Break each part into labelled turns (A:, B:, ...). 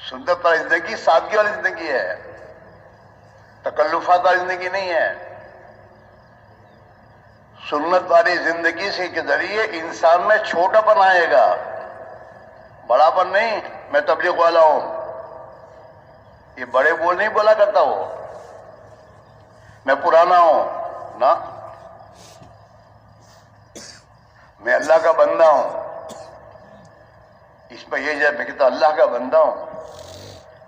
A: سنت والی زندگی سادگی والی زندگی ہے، تکلفات والی زندگی نہیں ہے۔ سنت والی زندگی سے کے ذریعے انسان میں چھوٹا پن آئے گا، بڑا پن نہیں۔ میں تبلیغ والا ہوں، یہ بڑے بول نہیں بولا کرتا وہ، میں پرانا ہوں نا، میں اللہ کا بندہ ہوں۔ اس میں یہ میں کہتا اللہ کا بندہ ہوں،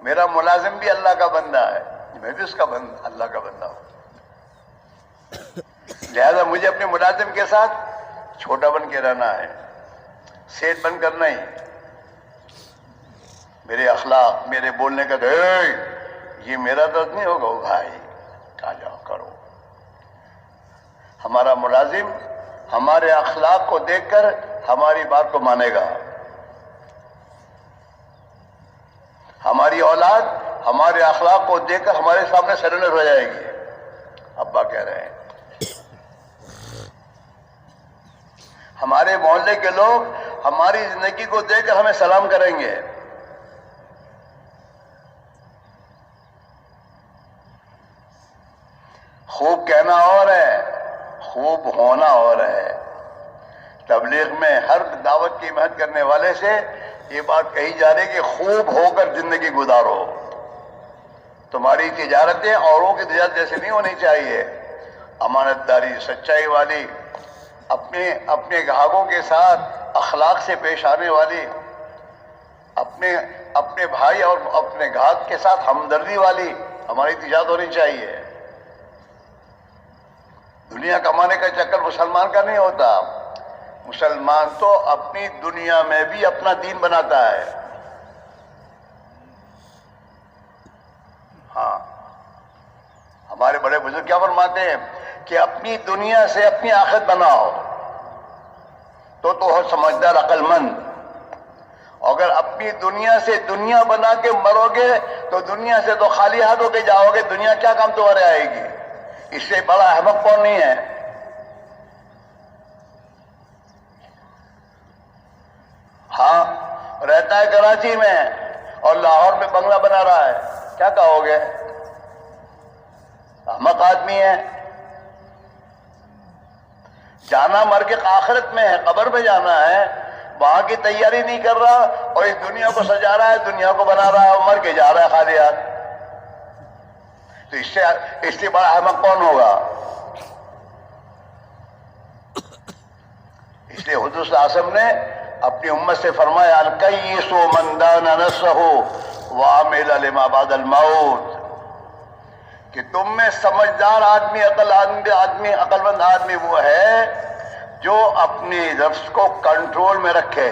A: میرا ملازم بھی اللہ کا بندہ ہے، میں بھی اس کا اللہ کا بندہ ہوں۔ لہذا مجھے اپنے ملازم کے ساتھ چھوٹا بن کے رہنا ہے، سیٹ بن کر نہیں۔ میرے اخلاق، میرے بولنے کا تو یہ میرا درد نہیں ہوگا، بھائی آ جاؤ کرو۔ ہمارا ملازم ہمارے اخلاق کو دیکھ کر ہماری بات کو مانے گا، ہماری اولاد ہمارے اخلاق کو دیکھ کر ہمارے سامنے سرنڈر ہو جائے گی۔ ابا کہہ رہے ہیں ہمارے محلے کے لوگ ہماری زندگی کو دیکھ کر ہمیں سلام کریں گے۔ خوب کہنا اور ہے، خوب ہونا اور ہے۔ تبلیغ میں ہر دعوت کی محنت کرنے والے سے یہ بات کہی جا رہی ہے کہ خوب ہو کر زندگی گزارو۔ تمہاری تجارتیں اوروں کی تجارت جیسے نہیں ہونی چاہیے، امانت داری، سچائی والی، اپنے گاہکوں کے ساتھ اخلاق سے پیش آنے والی، اپنے بھائی اور اپنے گاہک کے ساتھ ہمدردی والی ہماری تجارت ہونی چاہیے۔ دنیا کمانے کا چکر مسلمان کا نہیں ہوتا، مسلمان تو اپنی دنیا میں بھی اپنا دین بناتا ہے۔ ہاں، ہمارے بڑے بزرگ کیا فرماتے ہیں کہ اپنی دنیا سے اپنی آخرت بناؤ تو ہو سمجھدار، عقل مند۔ اگر اپنی دنیا سے دنیا بنا کے مرو گے تو دنیا سے تو خالی ہاتھ ہو کے جاؤ گے، دنیا کیا کام تمہارے آئے گی؟ اس سے بڑا احمق کون نہیں ہے؟ ہاں، رہتا ہے کراچی میں اور لاہور میں بنگلہ بنا رہا ہے، کیا کہو گے؟ احمق آدمی ہے۔ جانا مر کے آخرت میں ہے، قبر میں جانا ہے، وہاں کی تیاری نہیں کر رہا اور اس دنیا کو سجا رہا ہے، دنیا کو بنا رہا ہے اور مر کے جا رہا ہے خالی ہاتھ۔ تو اس سے بڑا احمق کون ہوگا؟ اس لیے حضور صلی اللہ علیہ وسلم نے اپنی امت سے فرمایا الکیس من دان نفسہ وعمل لما بعد الموت، کہ تم میں سمجھدار آدمی، عقل مند آدمی وہ ہے جو اپنی نفس کو کنٹرول میں رکھے۔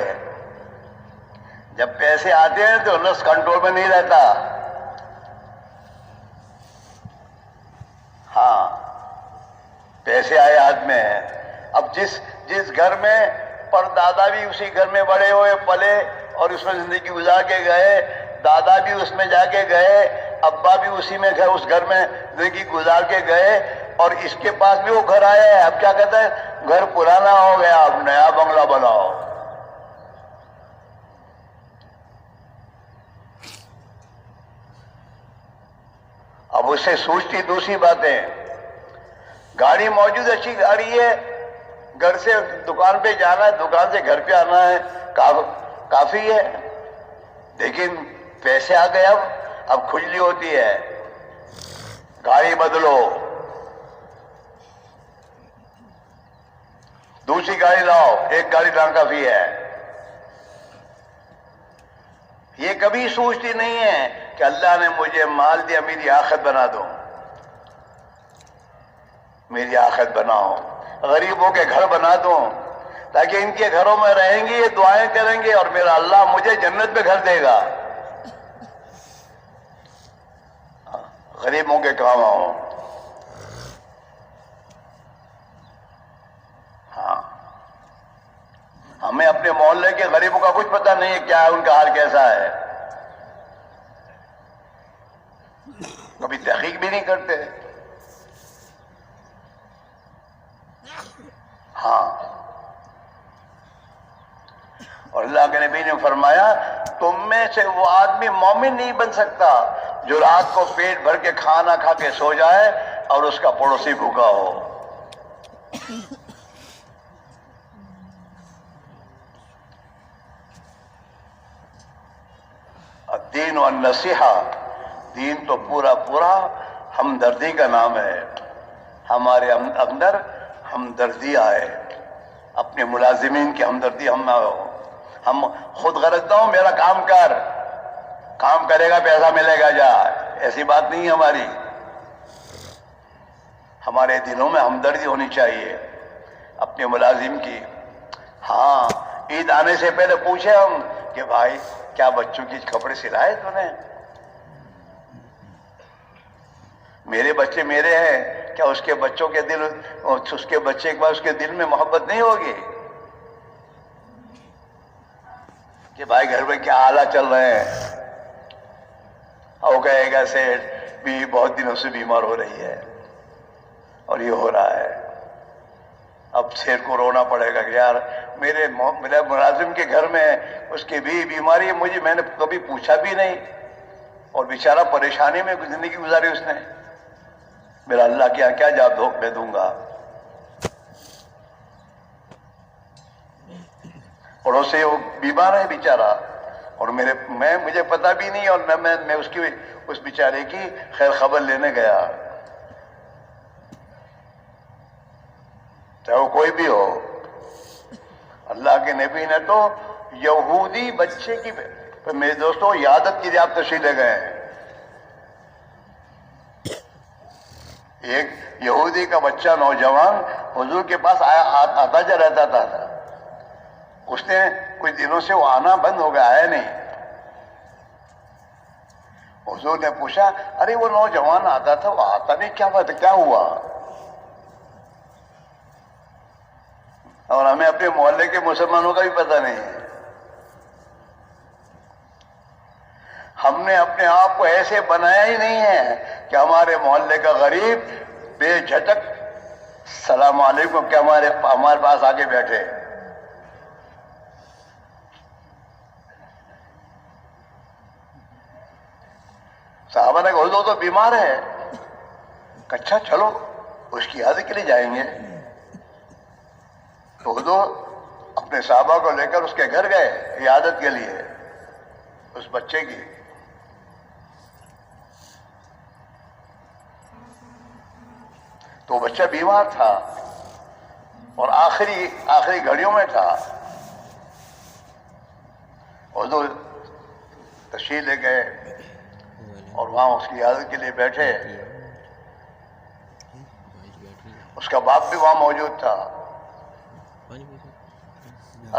A: جب پیسے آتے ہیں تو نفس کنٹرول میں نہیں رہتا۔ ہاں، پیسے آئے ہاتھ میں، اب جس گھر میں پردادا بھی اسی گھر میں بڑے ہوئے پلے اور اس میں زندگی گزار کے گئے، دادا بھی اس میں جا کے گئے، ابا بھی اس گھر میں زندگی گزار کے گئے، اور اس کے پاس بھی وہ گھر آیا ہے، اب کیا کہتا ہے؟ گھر پرانا ہو گیا، اب نیا بنگلہ بناؤ۔ اب اس سے سوچتی دوسری باتیں، گاڑی موجود، اچھی گاڑی ہے، گھر سے دکان پہ جانا ہے، دکان سے گھر پہ آنا ہے، کافی ہے، لیکن پیسے آ گئے، اب کھجلی ہوتی ہے، گاڑی بدلو، دوسری گاڑی لاؤ، ایک گاڑی لانا کافی ہے۔ یہ کبھی سوچتی نہیں ہے کہ اللہ نے مجھے مال دیا، میری آخرت بنا دو، میری آخرت بناؤ، غریبوں کے گھر بنا دو تاکہ ان کے گھروں میں رہیں گے، یہ دعائیں کریں گے اور میرا اللہ مجھے جنت میں گھر دے گا۔ غریبوں کے کام آؤ۔ ہاں، ہمیں اپنے محلے کے غریبوں کا کچھ پتہ نہیں ہے کیا ہے، ان کا حال کیسا ہے، کبھی تحقیق بھی نہیں کرتے۔ ہاں، اور اللہ کے نبی نے فرمایا تم میں سے وہ آدمی مومن نہیں بن سکتا جو رات کو پیٹ بھر کے کھانا کھا کے سو جائے اور اس کا پڑوسی بھوکا ہو. الدین والنصیحہ، دین تو پورا پورا ہمدردی کا نام ہے. ہمارے اندر ہمدردی آئے، اپنے ملازمین کی ہمدردی ہم نہ ہو. ہم خود غرض نہ ہو، میرا کام کر، کام کرے گا پیسہ ملے گا جا، ایسی بات نہیں ہماری. ہمارے دلوں میں ہمدردی ہونی چاہیے اپنے ملازم کی. ہاں، عید آنے سے پہلے پوچھے ہم کہ بھائی کیا بچوں کی کپڑے سلائے تو نے؟ میرے بچے میرے ہیں، کیا اس کے بچوں کے دل، اس کے بچے کے بعد اس کے دل میں محبت نہیں ہوگی کہ بھائی گھر میں کیا حالات چل رہے ہیں؟ اور کہے گا سیٹ بھی بہت دنوں سے بیمار ہو رہی ہے اور یہ ہو رہا ہے. اب سیر کو رونا پڑے گا کہ یار میرے ملازم کے گھر میں اس کی بھی بیماری ہے، میں نے کبھی پوچھا بھی نہیں اور بیچارہ پریشانی میں زندگی گزاری اس نے. میرا اللہ کیا کیا جواب میں دوں گا؟ پڑوسی وہ بیمار ہے بیچارہ اور مجھے پتا بھی نہیں، اور میں اس بیچارے کی خیر خبر لینے گیا، چاہے وہ کوئی بھی ہو. اللہ کے نبی نے تو یہودی بچے کی، میرے دوستوں عیادت کے لیے آپ تشریف لے گئے ہیں. ایک یہودی کا بچہ نوجوان حضور کے پاس آتا جا رہتا تھا. اس نے کچھ دنوں سے وہ آنا بند ہو گیا، آیا نہیں. حضور نے پوچھا ارے وہ نوجوان آتا تھا وہ آتا نہیں، کیا بات ہے، کیا ہوا؟ اور ہمیں اپنے محلے کے مسلمانوں کا بھی پتہ نہیں ہے. ہم نے اپنے آپ کو ایسے بنایا ہی نہیں ہے کہ ہمارے محلے کا غریب بے جھجک السلام علیکم کہ ہمارے پاس آگے بیٹھے. صحابہ نے کہا حضور تو بیمار ہے. اچھا چلو اس کی عیادت کے لیے جائیں گے. تو حضور اپنے صحابہ کو لے کر اس کے گھر گئے عیادت کے لیے اس بچے کی. تو بچہ بیمار تھا اور آخری گھڑیوں میں تھا. حضور تشریف لے گئے اور وہاں اس کی عیادت کے لیے بیٹھے. اس کا باپ بھی وہاں موجود تھا.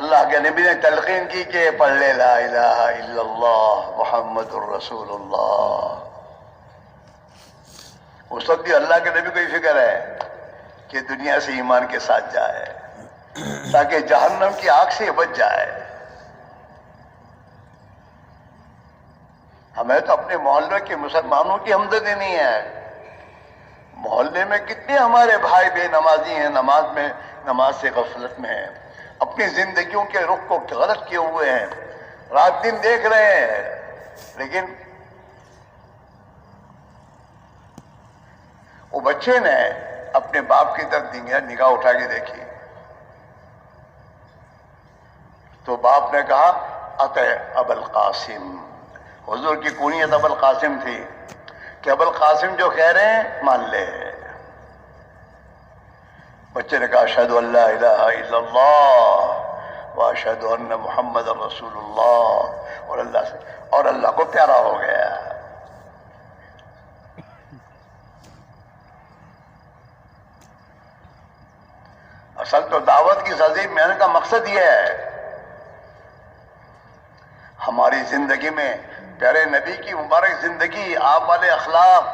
A: اللہ کے نبی نے تلقین کی کہ پڑھ لے لا الہ الا اللہ محمد الرسول اللہ. اس وقت بھی اللہ کے نبی کو یہ فکر ہے کہ دنیا سے ایمان کے ساتھ جائے تاکہ جہنم کی آگ سے بچ جائے. ہمیں تو اپنے محلے کے مسلمانوں کی ہمدردی نہیں ہے. محلے میں کتنے ہمارے بھائی بے نمازی ہیں، نماز سے غفلت میں ہیں، اپنی زندگیوں کے رخ کو غلط کیے ہوئے ہیں، رات دن دیکھ رہے ہیں، لیکن وہ بچے نے اپنے باپ کی طرف نگاہ اٹھا کے دیکھی تو باپ نے کہا اطع ابا القاسم. حضور کی کنیت ابا القاسم تھی کہ ابا القاسم جو کہہ رہے ہیں مان لے. بچے نے کہا اشہد ان لا الہ الا اللہ واشہد ان محمد رسول اللہ، اور اللہ کو پیارا ہو گیا. اصل تو دعوت کی عظیم محنت کا مقصد یہ ہے ہماری زندگی میں پیارے نبی کی مبارک زندگی، آپ والے اخلاق،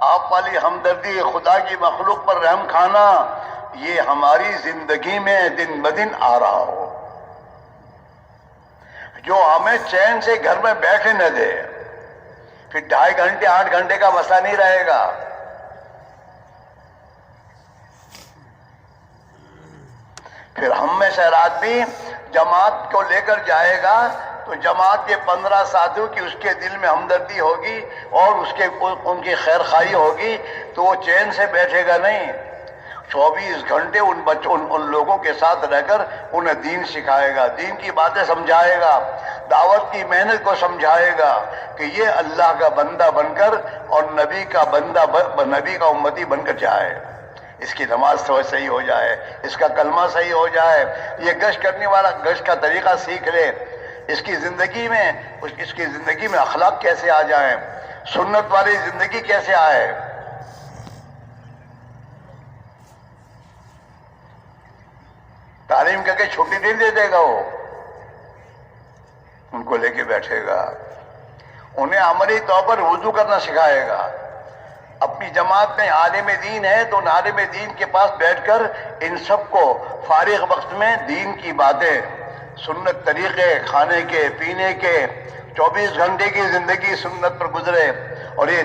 A: آپ والی ہمدردی، خدا کی مخلوق پر رحم کھانا، یہ ہماری زندگی میں دن بدن آ رہا ہو، جو ہمیں چین سے گھر میں بیٹھے نہ دے. پھر 2.5 گھنٹے 8 گھنٹے کا مسئلہ نہیں رہے گا. پھر ہم میں سے آدمی جماعت کو لے کر جائے گا تو تو جماعت کے 15 ساتھیوں کی اس کے دل میں ہمدردی ہوگی اور ان کی خیر خواہی ہوگی تو وہ چین سے بیٹھے گا نہیں، 24 گھنٹے ان لوگوں کے ساتھ رہ کر انہیں دین سکھائے گا، دین کی باتیں سمجھائے گا، دعوت کی محنت کو سمجھائے گا کہ یہ اللہ کا بندہ بن کر اور نبی کا امتی بن کر جائے، اس کی نماز صحیح ہو جائے، اس کا کلمہ صحیح ہو جائے، یہ گشت کرنے والا گشت کا طریقہ سیکھ لے، اس کی زندگی میں اخلاق کیسے آ جائیں، سنت والی زندگی کیسے آئے۔ تعلیم کر کے چھٹی نہیں دے دے گا، وہ ان کو لے کے بیٹھے گا، انہیں عملی طور پر وضو کرنا سکھائے گا۔ اپنی جماعت میں عالم دین ہے تو ان عالم دین کے پاس بیٹھ کر ان سب کو فارغ وقت میں دین کی باتیں، سنت طریقے، کھانے کے پینے کے، 24 گھنٹے کی زندگی سنت پر گزرے اور یہ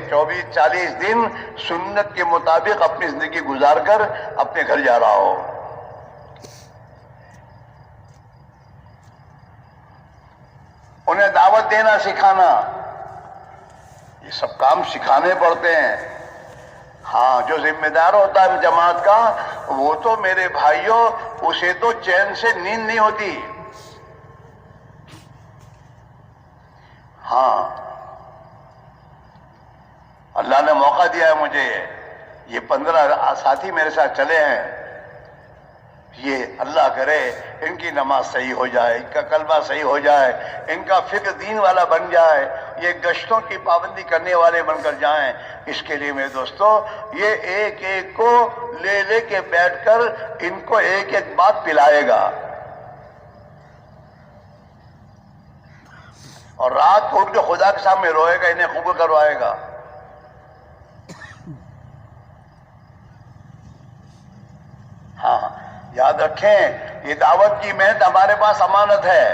A: 40 دن سنت کے مطابق اپنی زندگی گزار کر اپنے گھر جا رہا ہو۔ انہیں دعوت دینا سکھانا، یہ سب کام سکھانے پڑتے ہیں۔ ہاں، جو ذمہ دار ہوتا ہے جماعت کا، وہ تو میرے بھائیوں اسے تو چین سے نیند نہیں ہوتی۔ ہاں، اللہ نے موقع دیا ہے مجھے، یہ 15 ساتھی میرے ساتھ چلے ہیں، یہ اللہ کرے ان کی نماز صحیح ہو جائے، ان کا کلمہ صحیح ہو جائے، ان کا فکر دین والا بن جائے، یہ گشتوں کی پابندی کرنے والے بن کر جائیں۔ اس کے لیے میرے دوستو، یہ ایک ایک کو لے کے بیٹھ کر ان کو ایک ایک بات پلائے گا، اور رات کو اٹھ کے خدا کے سامنے روئے گا، انہیں قبول کروائے گا۔ ہاں، یاد رکھیں، یہ دعوت کی محنت ہمارے پاس امانت ہے۔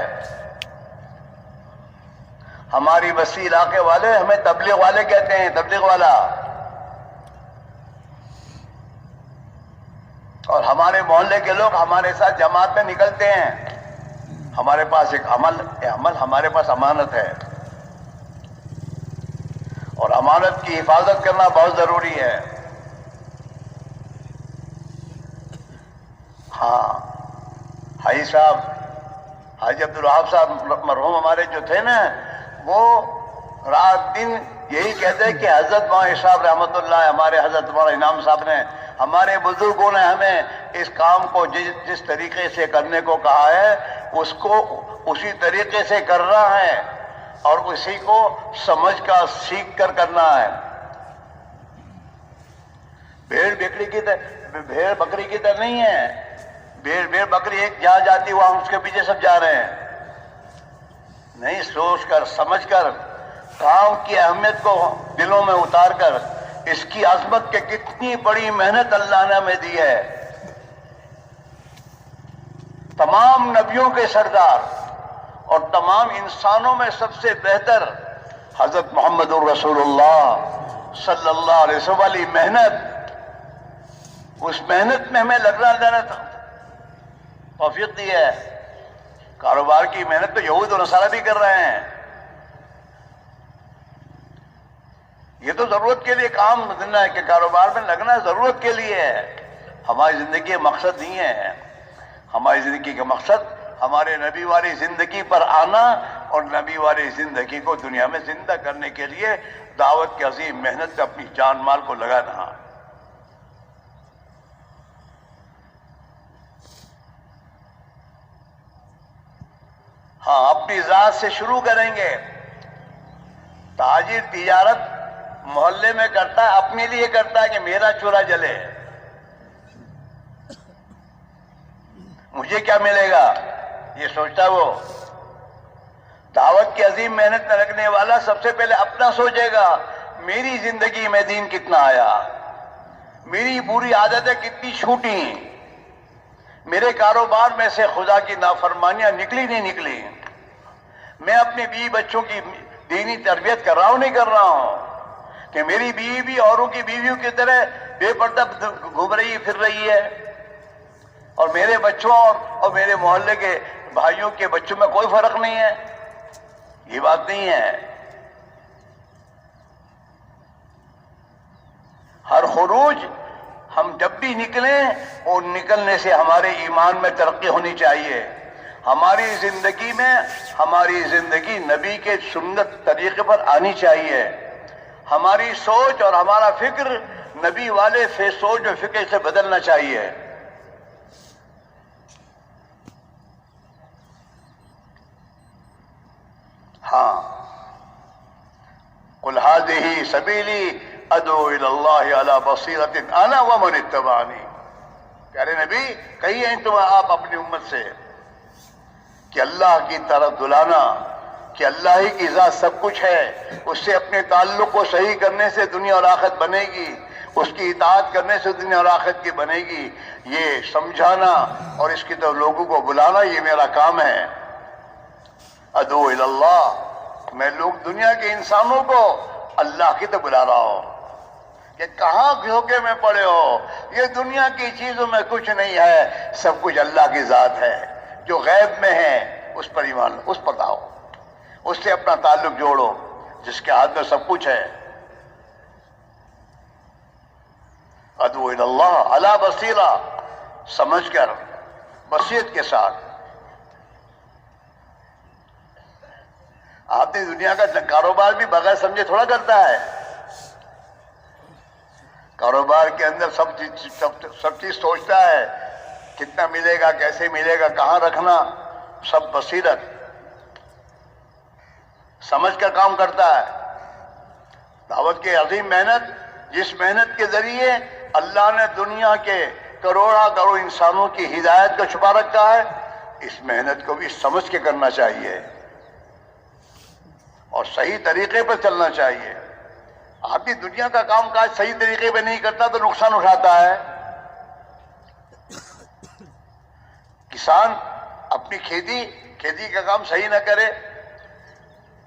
A: ہماری بستی علاقے والے ہمیں تبلیغ والے کہتے ہیں، تبلیغ والا، اور ہمارے محلے کے لوگ ہمارے ساتھ جماعت میں نکلتے ہیں۔ ہمارے پاس ایک عمل ہمارے پاس امانت ہے، اور امانت کی حفاظت کرنا بہت ضروری ہے۔ ہاں، حاجی صاحب، حاجی عبدالوہاب صاحب مرحوم ہمارے جو تھے نا، وہ رات دن یہی کہتے ہیں کہ حضرت مولانا صاحب رحمۃ اللہ، ہمارے حضرت مولانا انعام صاحب نے، ہمارے بزرگوں نے ہمیں اس کام کو جس طریقے سے کرنے کو کہا ہے اس کو اسی طریقے سے کرنا ہے، اور اسی کو سمجھ کر سیکھ کر کرنا ہے۔ بھیڑ بکری کی طرح نہیں ہے، بھیڑ بکری ایک جہاں جاتی وہاں اس کے پیچھے سب جا رہے ہیں۔ نہیں، سوچ کر سمجھ کر کام کی اہمیت کو دلوں میں اتار کر، اس کی عظمت کے کتنی بڑی محنت اللہ نے ہمیں دی ہے۔ تمام نبیوں کے سردار اور تمام انسانوں میں سب سے بہتر حضرت محمد الرسول اللہ صلی اللہ علیہ وسلم والی محنت، اس محنت میں ہمیں لگنا توفیق دی ہے۔ کاروبار کی محنت تو یہود و نصارہ بھی کر رہے ہیں، یہ تو ضرورت کے لیے کام ہے کہ کاروبار میں لگنا ضرورت کے لیے ہے، ہماری زندگی کا مقصد نہیں ہے۔ ہماری زندگی کا مقصد ہمارے نبی والی زندگی پر آنا اور نبی والی زندگی کو دنیا میں زندہ کرنے کے لیے دعوت کی عظیم محنت سے اپنی جان مال کو لگانا۔ ہاں، اپنی ذات سے شروع کریں گے۔ تاجر تجارت محلے میں کرتا ہے، اپنے لیے کرتا ہے کہ میرا چولہا جلے، مجھے کیا ملے گا، یہ سوچتا ہے وہ۔ دعوت کی عظیم محنت میں لگنے والا سب سے پہلے اپنا سوچے گا، میری زندگی میں دین کتنا آیا، میری بری عادتیں کتنی چھوٹی، میرے کاروبار میں سے خدا کی نافرمانیاں نکلی نہیں نکلی، میں اپنے بیوی بچوں کی دینی تربیت کر رہا ہوں نہیں کر رہا ہوں، کہ میری بیوی بھی اوروں کی بیویوں کی طرح بے پردہ گھوم رہی پھر رہی ہے، اور میرے بچوں اور میرے محلے کے بھائیوں کے بچوں میں کوئی فرق نہیں ہے۔ یہ بات نہیں ہے. ہر خروج ہم جب بھی نکلیں اور نکلنے سے ہمارے ایمان میں ترقی ہونی چاہیے. ہماری زندگی میں ہماری زندگی نبی کے سنت طریقے پر آنی چاہیے. ہماری سوچ اور ہمارا فکر نبی والے سوچ اور فکر سے بدلنا چاہیے. ہاں، قل هذه سبیلی ادعو الی اللہ علی بصیرۃ انا ومن اتبعنی. پیارے نبی کہیے تم آپ اپنی امت سے کہ اللہ کی طرف دلانا، کہ اللہ ہی کی ذات سب کچھ ہے، اس سے اپنے تعلق کو صحیح کرنے سے دنیا اور آخرت بنے گی، اس کی اطاعت کرنے سے دنیا اور آخرت کی بنے گی. یہ سمجھانا اور اس کی طرف لوگوں کو بلانا یہ میرا کام ہے. ادعو الی اللہ، میں لوگ دنیا کے انسانوں کو اللہ کی طرف بلا رہا ہوں کہ کہاں دھوکے میں پڑے ہو. یہ دنیا کی چیزوں میں کچھ نہیں ہے، سب کچھ اللہ کی ذات ہے. جو غیب میں ہے اس پر ایمان، اس پر آؤ، اس سے اپنا تعلق جوڑو جس کے ہاتھ میں سب کچھ ہے. ادعو الی اللہ علی بصیرہ، سمجھ کر، بصیرت کے ساتھ. آپ نے دنیا کا کاروبار بھی بغیر سمجھے تھوڑا کرتا ہے. کاروبار کے اندر سب چیز سوچتا ہے، کتنا ملے گا، کیسے ملے گا، کہاں رکھنا، سب بصیرت سمجھ کر کام کرتا ہے. دعوت کی عظیم محنت، جس محنت کے ذریعے اللہ نے دنیا کے کروڑوں انسانوں کی ہدایت کو چھپا رکھا ہے، اس محنت کو بھی سمجھ کے کرنا چاہیے اور صحیح طریقے پر چلنا چاہیے. آدمی دنیا کا کام کاج صحیح طریقے پہ نہیں کرتا تو نقصان اٹھاتا ہے. کسان اپنی کھیتی کا کام صحیح نہ کرے،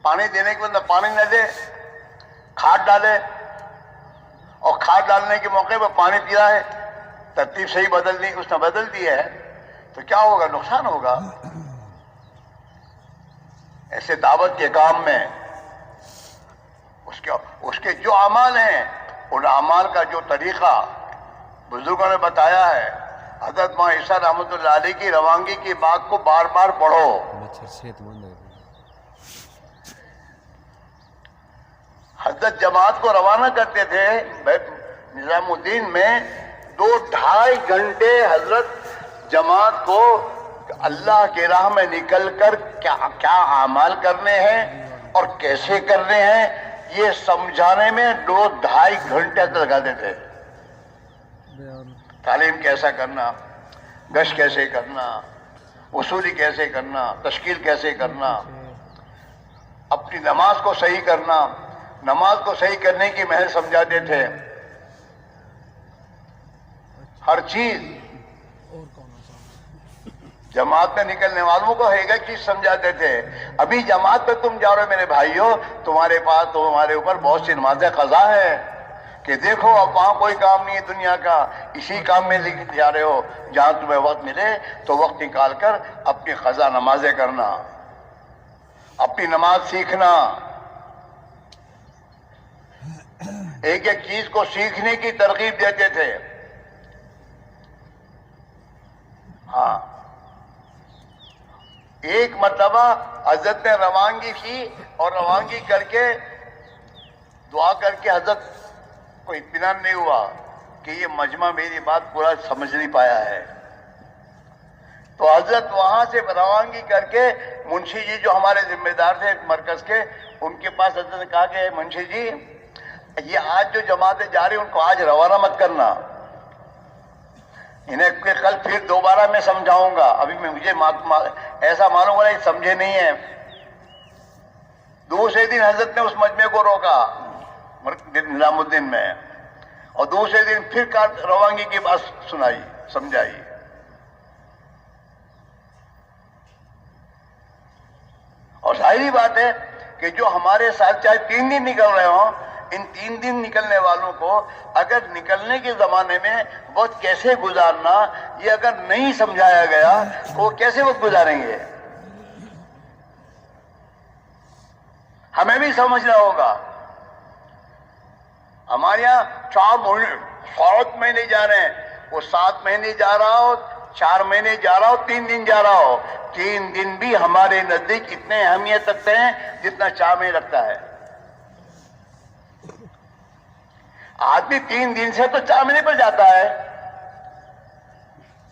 A: پانی دینے کے بعد پانی نہ دے، کھاد ڈالے اور کھاد ڈالنے کے موقع پہ پانی پیا ہے، ترتیب صحیح بدلنی اس نے بدل دی ہے تو کیا ہوگا؟ نقصان ہوگا. ایسے دعوت کے کام میں اس کے جو اعمال ہیں، ان اعمال کا جو طریقہ بزرگوں نے بتایا ہے. حضرت ماں عائشہ رحمۃ اللہ علیہ کی روانگی کی بات کو بار بار پڑھو. حضرت جماعت کو روانہ کرتے تھے نظام الدین میں، 2-2.5 گھنٹے حضرت جماعت کو اللہ کی راہ میں نکل کر کیا اعمال کرنے ہیں اور کیسے کرنے ہیں یہ سمجھانے میں 2-2.5 گھنٹے لگاتے تھے. تعلیم کیسا کرنا، گشت کیسے کرنا، وصولی کیسے کرنا، تشکیل کیسے کرنا، اپنی نماز کو صحیح کرنا، نماز کو صحیح کرنے کی محنت سمجھاتے تھے. ہر چیز جماعت میں نکلنے والوں کو ایک ایک چیز سمجھاتے تھے. ابھی جماعت پہ تم جا رہے ہو میرے بھائیوں، تمہارے پاس تمہارے اوپر بہت سی نمازیں قضا ہے کہ دیکھو اب وہاں کوئی کام نہیں ہے دنیا کا، اسی کام میں جا رہے ہو. جہاں تمہیں وقت ملے تو وقت نکال کر اپنی قضا نمازیں کرنا، اپنی نماز سیکھنا. ایک ایک چیز کو سیکھنے کی ترغیب دیتے تھے. ہاں، ایک مرتبہ حضرت نے روانگی کی اور روانگی کر کے دعا کر کے حضرت کو اطمینان نہیں ہوا کہ یہ مجمع میری بات پورا سمجھ نہیں پایا ہے. تو حضرت وہاں سے روانگی کر کے منشی جی جو ہمارے ذمہ دار تھے مرکز کے، ان کے پاس حضرت نے کہا کہ منشی جی یہ آج جو جماعتیں جا رہی ہیں ان کو آج روانہ مت کرنا، انہیں کل پھر دوبارہ میں سمجھاؤں گا. ابھی مجھے ایسا معلوم ہو رہا ہے سمجھے نہیں ہیں. دوسرے دن حضرت نے اس مجمع کو روکا نظام الدین میں، اور دوسرے دن پھر روانگی کی بات سنائی، سمجھائی. اور ظاہری بات ہے کہ جو ہمارے ساتھ چاہے 3 دن نکل رہے ہوں، ان 3 دن نکلنے والوں کو اگر نکلنے کے زمانے میں وقت کیسے گزارنا یہ اگر نہیں سمجھایا گیا تو وہ کیسے وقت گزاریں گے؟ ہمیں بھی سمجھنا ہوگا. ہمارے یہاں 7 مہینے جا رہے ہیں, وہ 7 مہینے جا رہا ہو, 4 مہینے جا رہا ہو, 3 دن جا رہا ہو, 3 دن بھی ہمارے نزدیک اتنے اہمیت رکھتے ہیں جتنا 4 مہینے رکھتا ہے. آدمی 3 دن سے تو 4 مہینے پر جاتا ہے.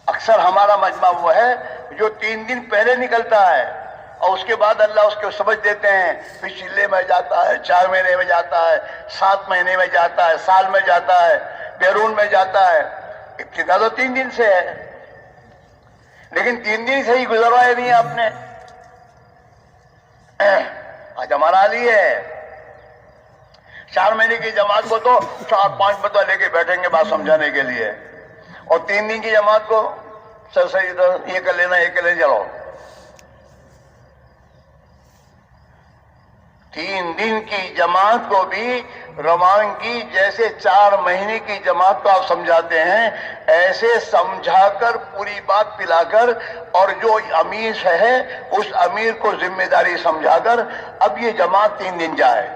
A: اکثر ہمارا مجمع وہ ہے جو 3 دن پہلے نکلتا ہے اور اس کے بعد اللہ اس کو سمجھ دیتے ہیں, پھر چلے میں جاتا ہے, 4 مہینے میں جاتا ہے, 7 مہینے میں جاتا ہے, سال میں جاتا ہے, بیرون میں جاتا ہے. ابتدا تو 3 دن سے ہے, لیکن 3 دن سے ہی گزروایا نہیں آپ نے. آج ہمارا حال ہی ہے, 4 مہینے کی جماعت کو تو 4-5 مرتبہ لے کے بیٹھیں گے بات سمجھانے کے لیے, اور 3 دن کی جماعت کو سر یہ کر لینا, یہ کر لینا, چلو. 3 دن کی جماعت کو بھی روانگی جیسے 4 مہینے کی جماعت کو آپ سمجھاتے ہیں, ایسے سمجھا کر پوری بات پلا کر, اور جو امیر ہے اس امیر کو ذمہ داری سمجھا کر اب یہ جماعت 3 دن جائے.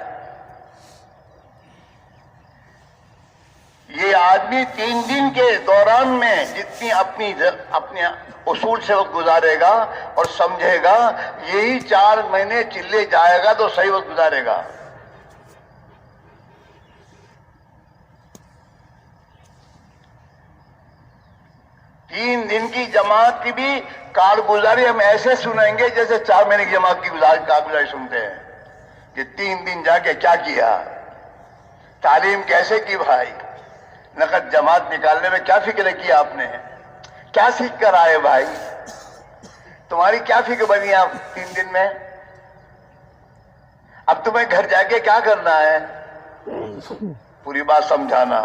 A: یہ آدمی 3 دن کے دوران میں جتنی اپنے اصول سے وقت گزارے گا اور سمجھے گا, یہی 4 مہینے چلے جائے گا تو صحیح وقت گزارے گا. تین دن کی جماعت کی بھی کارگزاری ہم ایسے سنیں گے جیسے 4 مہینے کی جماعت کی کارگزاری سنتے ہیں کہ 3 دن جا کے کیا کیا, تعلیم کیسے کی بھائی, نقد جماعت نکالنے میں کیا فکر کیا آپ نے, کیا سیکھ کر آئے بھائی, تمہاری کیا فکر بنی آپ 3 دن میں. اب تمہیں گھر جا کے کیا کرنا ہے, پوری بات سمجھانا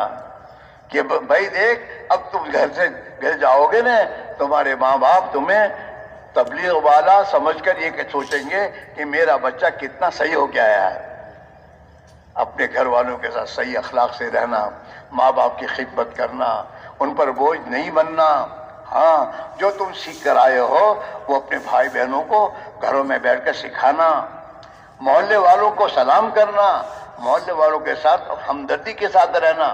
A: کہ بھائی دیکھ, اب تم گھر جاؤ گے نا, تمہارے ماں باپ تمہیں تبلیغ والا سمجھ کر یہ سوچیں گے کہ میرا بچہ کتنا صحیح ہو کے آیا ہے. اپنے گھر والوں کے ساتھ صحیح اخلاق سے رہنا, ماں باپ کی خدمت کرنا, ان پر بوجھ نہیں بننا. ہاں, جو تم سیکھ کر آئے ہو وہ اپنے بھائی بہنوں کو گھروں میں بیٹھ کر سکھانا, محلے والوں کو سلام کرنا, محلے والوں کے ساتھ ہمدردی کے ساتھ رہنا.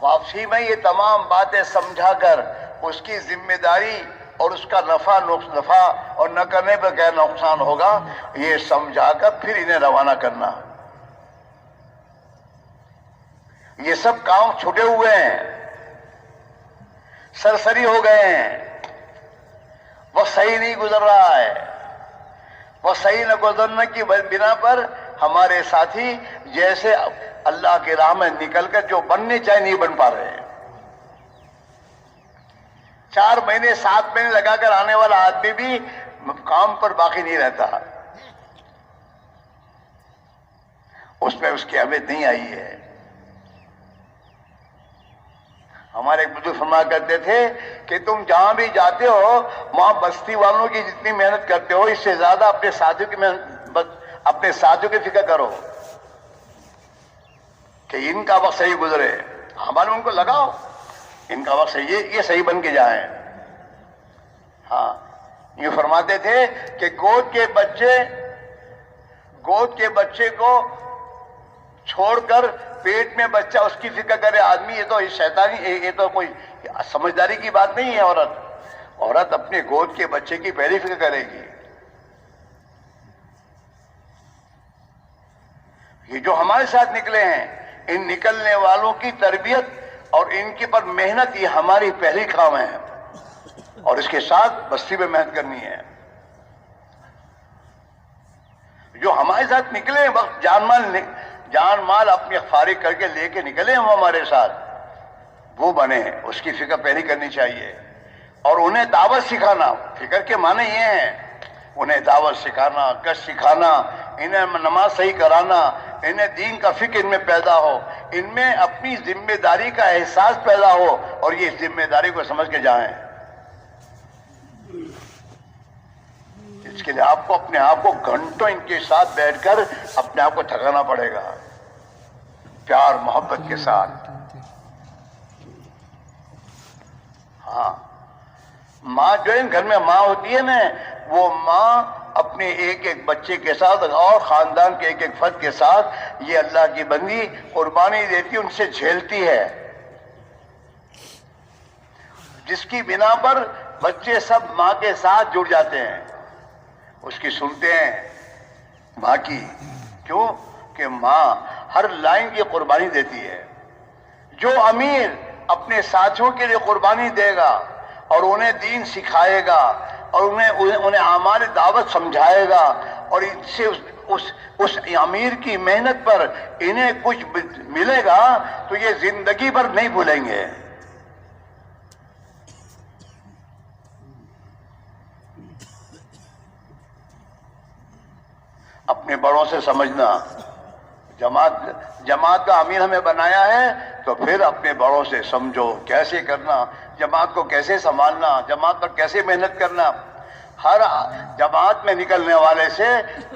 A: واپسی میں یہ تمام باتیں سمجھا کر اس کی ذمہ داری اور اس کا نفع اور نہ کرنے پر کیا نقصان ہوگا یہ سمجھا کر پھر انہیں روانہ کرنا. یہ سب کام چھوٹے ہوئے ہیں, سرسری ہو گئے ہیں, وہ صحیح نہیں گزر رہا ہے. وہ صحیح نہ گزرنے کی بنا پر ہمارے ساتھی جیسے اللہ کی راہ میں نکل کر جو بننے چاہے نہیں بن پا رہے ہیں. 4 مہینے 7 مہینے لگا کر آنے والا آدمی بھی کام پر باقی نہیں رہتا, اس میں اس کی اہمیت نہیں آئی ہے. ہمارے ایک بزرگ فرمایا کرتے تھے کہ تم جہاں بھی جاتے ہو وہاں بستی والوں کی جتنی محنت کرتے ہو اس سے زیادہ اپنے ساتھیوں کی فکر کرو کہ ان کا وقت صحیح گزرے. ہمارے ان کو لگاؤ, ان کا وقت صحیح, یہ صحیح بن کے جائیں. ہاں, یہ فرماتے تھے کہ گود کے بچے کو چھوڑ کر پیٹ میں بچہ اس کی فکر کرے آدمی, یہ تو شیطانی, یہ تو کوئی سمجھداری کی بات نہیں ہے. عورت اپنے گود کے بچے کی پہلی فکر کرے گی. یہ جو ہمارے ساتھ نکلے ہیں, ان نکلنے والوں کی تربیت اور ان کے پر محنت یہ ہماری پہلی کام ہے, اور اس کے ساتھ بستی میں محنت کرنی ہے. جو ہمارے ساتھ نکلے وقت جان مال اپنے فارغ کر کے لے کے نکلے ہم ہمارے ساتھ, وہ بنے, اس کی فکر پہلی کرنی چاہیے. اور انہیں دعوت سکھانا, فکر کے معنی یہ ہیں, انہیں دعوت سکھانا, گشت سکھانا, انہیں نماز صحیح کرانا, انہیں دین کا فکر ان میں پیدا ہو, ان میں اپنی ذمہ داری کا احساس پیدا ہو, اور یہ ذمہ داری کو سمجھ کے جائیں. اس کے لیے آپ کو اپنے آپ کو گھنٹوں ان کے ساتھ بیٹھ کر اپنے آپ کو تھکانا پڑے گا, پیار محبت کے ساتھ. ہاں, ماں جو ہے گھر میں ماں ہوتی ہے نا, وہ ماں اپنے ایک ایک بچے کے ساتھ اور خاندان کے ایک ایک فرد کے ساتھ یہ اللہ کی بندی قربانی دیتی، ان سے جھیلتی ہے، جس کی بنا پر بچے سب ماں کے ساتھ جڑ جاتے ہیں، اس کی سنتے ہیں ماں کی، کیوں کہ ماں ہر لائن کی قربانی دیتی ہے۔ جو امیر اپنے ساتھیوں کے لیے قربانی دے گا اور انہیں دین سکھائے گا اور انہیں اعمال دعوت سمجھائے گا اور ان سے اس امیر کی محنت پر انہیں کچھ ملے گا تو یہ زندگی بھر نہیں بھولیں گے۔ اپنے بڑوں سے سمجھنا، جماعت کا امیر ہمیں بنایا ہے تو پھر اپنے بڑوں سے سمجھو کیسے کرنا، جماعت کو کیسے سنبھالنا، جماعت پر کیسے محنت کرنا۔ ہر جماعت میں نکلنے والے سے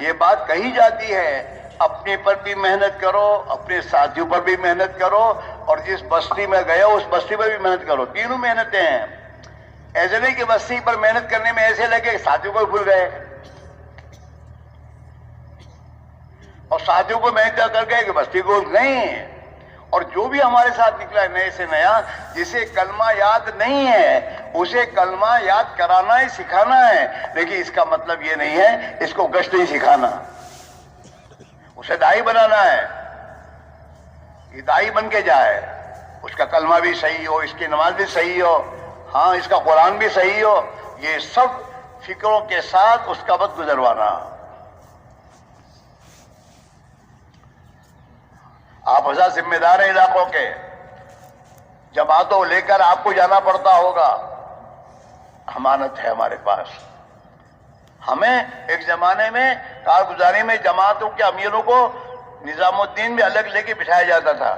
A: یہ بات کہی جاتی ہے، اپنے پر بھی محنت کرو، اپنے ساتھیوں پر بھی محنت کرو، اور جس بستی میں گئے ہو اس بستی پر بھی محنت کرو۔ تینوں محنتیں ہیں، ایسے نہیں کہ بستی پر محنت کرنے میں ایسے لگے کہ ساتھیوں کو بھول گئے، اور ساتھیوں کو محنت کر گئے کہ بستی کو نہیں۔ اور جو بھی ہمارے ساتھ نکلا ہے نئے سے نیا، جسے کلمہ یاد نہیں ہے اسے کلمہ یاد کرانا ہی سکھانا ہے، لیکن اس کا مطلب یہ نہیں ہے اس کو گشت ہی سکھانا، اسے داعی بنانا ہے، یہ داعی بن کے جائے، اس کا کلمہ بھی صحیح ہو، اس کی نماز بھی صحیح ہو، ہاں اس کا قرآن بھی صحیح ہو، یہ سب فکروں کے ساتھ اس کا وقت گزروانا۔ آپ حضرات ذمہ دار ہیں علاقوں کے، جماعتوں لے کر آپ کو جانا پڑتا ہوگا، امانت ہے ہمارے پاس۔ ہمیں ایک زمانے میں کارگزاری میں جماعتوں کے امیروں کو نظام الدین میں الگ لے کے بٹھایا جاتا تھا،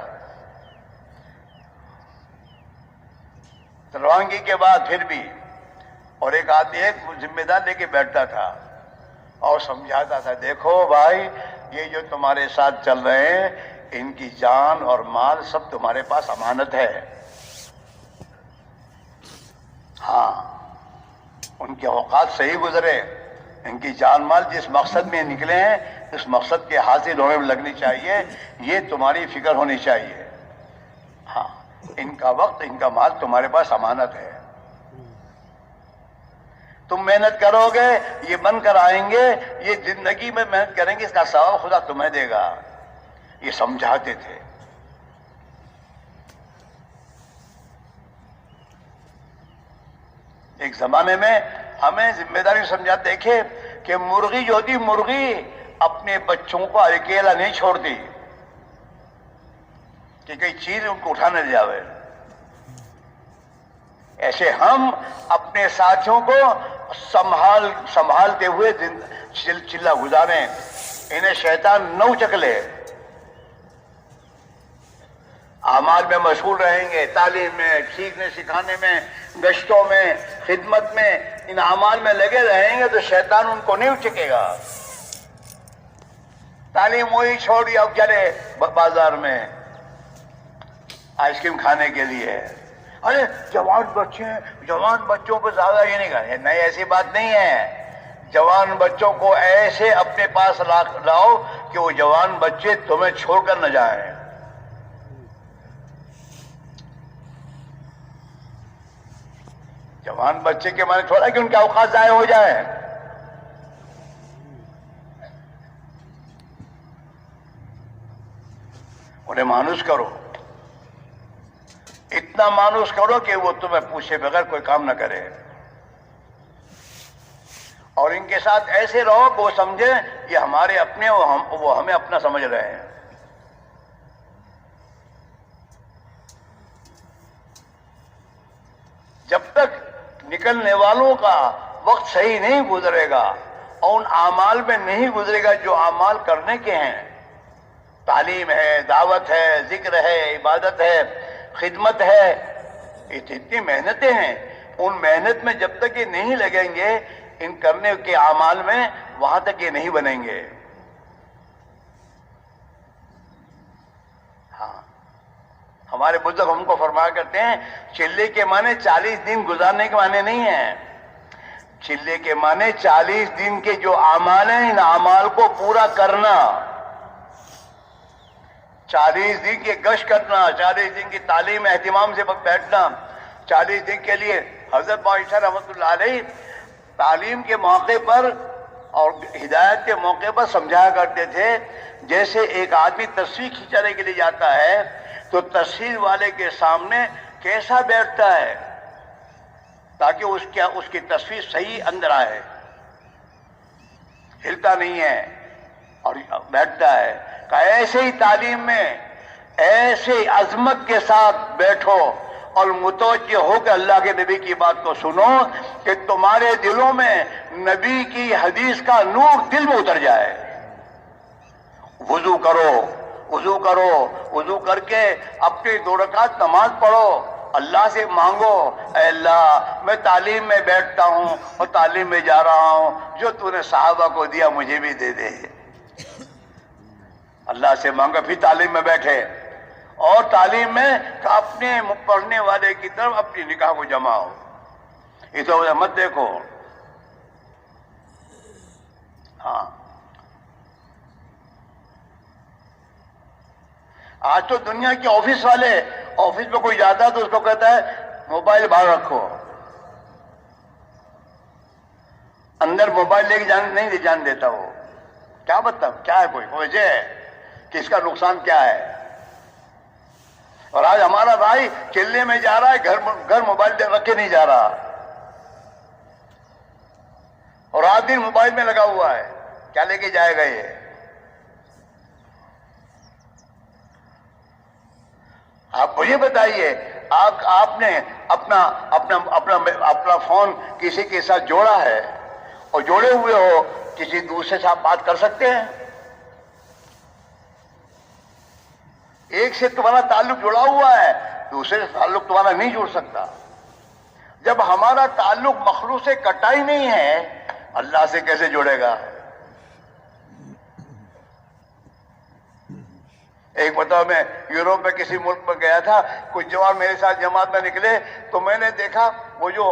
A: روانگی کے بعد پھر بھی، اور ایک آدمی ایک ذمہ دار لے کے بیٹھتا تھا اور سمجھاتا تھا، دیکھو بھائی یہ جو تمہارے ساتھ چل رہے ہیں ان کی جان اور مال سب تمہارے پاس امانت ہے، ہاں ان کے اوقات صحیح گزرے، ان کی جان مال جس مقصد میں نکلے ہیں اس مقصد کے حاصل ہونے میں لگنی چاہیے، یہ تمہاری فکر ہونی چاہیے، ہاں ان کا وقت ان کا مال تمہارے پاس امانت ہے، تم محنت کرو گے یہ بن کر آئیں گے، یہ زندگی میں محنت کریں گے، اس کا ثواب خدا تمہیں دے گا، یہ سمجھاتے تھے۔ ایک زمانے میں ہمیں ذمہ داری سمجھاتے دیکھے کہ مرغی جو ہوتی، مرغی اپنے بچوں کو اکیلا نہیں چھوڑتی کہ کوئی چیز ان کو اٹھانے لے جاوے، ایسے ہم اپنے ساتھیوں کو سنبھالتے ہوئے چلا گزاریں، انہیں شیطان نہ اچک لے، اعمال میں مشغول رہیں گے، تعلیم میں، سیکھنے سکھانے میں، گشتوں میں، خدمت میں، ان اعمال میں لگے رہیں گے تو شیطان ان کو نہیں اچکے گا۔ تعلیم وہی چھوڑی اب چلے بازار میں آئس کریم کھانے کے لیے، ارے جوان بچے ہیں، جوان بچوں کو زیادہ یہ نہیں کریں، نہیں ایسی بات نہیں ہے، جوان بچوں کو ایسے اپنے پاس لاؤ کہ وہ جوان بچے تمہیں چھوڑ کر نہ جائیں۔ جوان بچے کے معنی تھوڑا کہ ان کے اوقات ضائع ہو جائیں، انہیں مانوس کرو، اتنا مانوس کرو کہ وہ تمہیں پوچھے بغیر کوئی کام نہ کرے، اور ان کے ساتھ ایسے رہو کہ وہ سمجھے یہ ہمارے اپنے، وہ ہمیں اپنا سمجھ رہے ہیں۔ جب تک نکلنے والوں کا وقت صحیح نہیں گزرے گا اور ان اعمال میں نہیں گزرے گا جو اعمال کرنے کے ہیں، تعلیم ہے، دعوت ہے، ذکر ہے، عبادت ہے، خدمت ہے، اتنی محنتیں ہیں، ان محنت میں جب تک یہ نہیں لگیں گے ان کرنے کے اعمال میں، وہاں تک یہ نہیں بنیں گے۔ ہاں ہمارے بزرگ ہم کو فرمایا کرتے ہیں، چلے کے معنی 40 دن گزارنے کے معنی نہیں ہیں، چلے کے معنی 40 دن کے جو اعمال ہیں ان اعمال کو پورا کرنا، 40 دن کی گشت کرنا، 40 دن کی تعلیم اہتمام سے بیٹھنا، 40 دن کے لیے حضرت عائشہ رحمۃ اللہ علیہ تعلیم کے موقع پر اور ہدایت کے موقع پر سمجھایا کرتے تھے، جیسے ایک آدمی تصویر کھینچانے کے لیے جاتا ہے تو تصویر والے کے سامنے کیسا بیٹھتا ہے تاکہ اس کی تصویر صحیح اندر آئے، ہلتا نہیں ہے اور بیٹھتا ہے۔ کہ ایسے ہی تعلیم میں ایسے عظمت کے ساتھ بیٹھو اور متوجہ ہو کہ اللہ کے نبی کی بات کو سنو کہ تمہارے دلوں میں نبی کی حدیث کا نور دل میں اتر جائے۔ وضو کرو، وضو کر کے اپنی 2 رکعت نماز پڑھو، اللہ سے مانگو، اے اللہ میں تعلیم میں بیٹھتا ہوں اور تعلیم میں جا رہا ہوں، جو تو نے صحابہ کو دیا مجھے بھی دے دے۔ اللہ سے مانگو، پھر تعلیم میں بیٹھے، اور تعلیم میں اپنے پڑھنے والے کی طرف اپنی نگاہ کو جماؤ، ادھر مت دیکھو۔ ہاں، آج تو دنیا کے آفس والے، آفس میں کوئی جاتا ہے تو اس کو کہتا ہے موبائل باہر رکھو، اندر موبائل لے کے نہیں جان دیتا۔ وہ کیا مطلب، کیا ہے، کوئی وجہ ہے کہ اس کا نقصان کیا ہے؟ اور آج ہمارا بھائی چلنے میں جا رہا ہے، گھر موبائل رکھ کے نہیں جا رہا، اور رات دن موبائل میں لگا ہوا ہے، کیا لے کے جائے گا یہ؟ آپ مجھے بتائیے، آپ نے اپنا فون کسی کے ساتھ جوڑا ہے اور جوڑے ہوئے ہو کسی دوسرے سے آپ بات کر سکتے ہیں؟ ایک سے تمہارا تعلق جڑا ہوا ہے، دوسرے سے تعلق تمہارا نہیں جڑ سکتا۔ جب ہمارا تعلق مخلوق سے کٹا ہی نہیں ہے، اللہ سے کیسے جڑے گا؟ ایک مرتبہ میں یوروپ میں کسی ملک میں گیا تھا، کچھ جوان میرے ساتھ جماعت میں نکلے تو میں نے دیکھا وہ جو